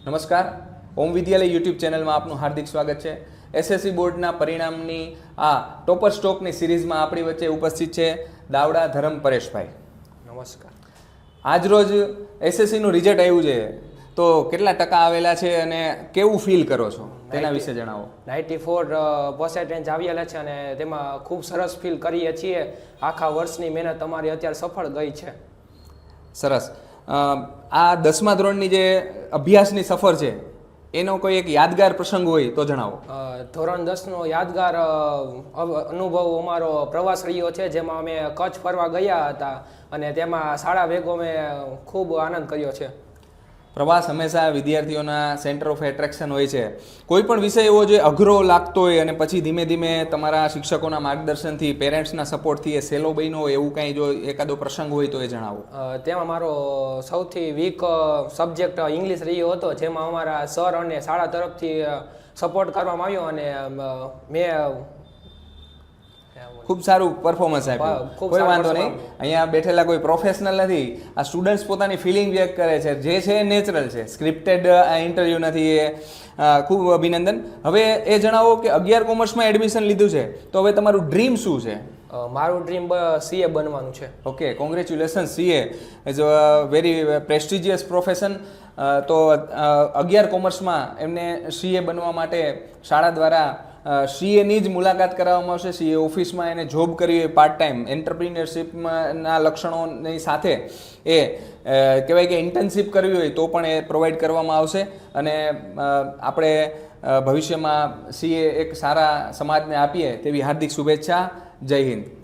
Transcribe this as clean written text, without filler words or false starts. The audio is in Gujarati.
નમસ્કાર, ઓમ વિદ્યાલય યુટ્યુબ ચેનલમાં આપનું હાર્દિક સ્વાગત છે। એસએસસી બોર્ડના પરિણામની આ ટોપર સ્ટોકની સિરીઝમાં આપણી વચ્ચે ઉપસ્થિત છે દાવડા ધરમ પરેશભાઈ। નમસ્કાર। આજરોજ એસએસસીનું રિઝલ્ટ આવ્યું છે, તો કેટલા ટકા આવેલા છે અને કેવું ફીલ કરો છો તેના વિશે જણાવો। 94% આવેલા છે અને તેમાં ખૂબ સરસ ફીલ કરીએ છીએ। આખા વર્ષની મહેનત અમારી અત્યારે સફળ ગઈ છે। સરસ। આ 10મા ધોરણની જે અભ્યાસની સફર છે એનો કોઈ એક યાદગાર પ્રસંગ હોય તો જણાવો। ધોરણ 10નો યાદગાર અનુભવ અમારો પ્રવાસ રહ્યો છે, જેમાં અમે કચ્છ ફરવા ગયા હતા અને તેમાં શાળા ભેગો મેં ખૂબ આનંદ કર્યો છે। પ્રવાસ હંમેશા વિદ્યાર્થીઓના સેન્ટર ઓફ એટ્રેક્શન હોય છે। કોઈ પણ વિષય એવો જે અઘરો લાગતો હોય અને પછી ધીમે ધીમે તમારા શિક્ષકોના માર્ગદર્શનથી, પેરેન્ટ્સના સપોર્ટથી એ સહેલો બન્યો હોય, એવું કાંઈ જો એકાદો પ્રસંગ હોય તો એ જણાવો। તેમાં મારો સૌથી વીક સબ્જેક્ટ ઇંગ્લિશ રહ્યો હતો, જેમાં અમારા સર અને શાળા તરફથી સપોર્ટ કરવામાં આવ્યો અને મેં ખૂબ સારું પરફોર્મન્સ આપ્યું। કોઈ વાંધો નહીં, અહીંયા બેઠેલા કોઈ પ્રોફેશનલ નથી, આ સ્ટુડન્ટ્સ પોતાની ફિલિંગ વ્યક્ત કરે છે, જે છે એ નેચરલ છે, સ્ક્રિપ્ટેડ ઇન્ટરવ્યૂ નથી એ। ખૂબ અભિનંદન। હવે એ જણાવો કે 11 કોમર્સમાં એડમિશન લીધું છે, તો હવે તમારું ડ્રીમ શું છે? મારું ડ્રીમ સીએ બનવાનું છે। Okay, congratulation. CA is a very prestigious profession. તો 11 કોમર્સમાં એમને સીએ બનવા માટે શાળા દ્વારા સીએની જ મુલાકાત કરાવવામાં આવશે। સીએ ઓફિસમાં એને જોબ કરવી હોય, પાર્ટ ટાઈમ એન્ટરપ્રિન્યોરશિપના લક્ષણોની સાથે એ કહેવાય કે ઇન્ટર્નશિપ કરવી હોય તો પણ એ પ્રોવાઈડ કરવામાં આવશે અને આપણે ભવિષ્યમાં સીએ એક સારા સમાજને આપીએ તેવી હાર્દિક શુભેચ્છા। જય હિન્દ।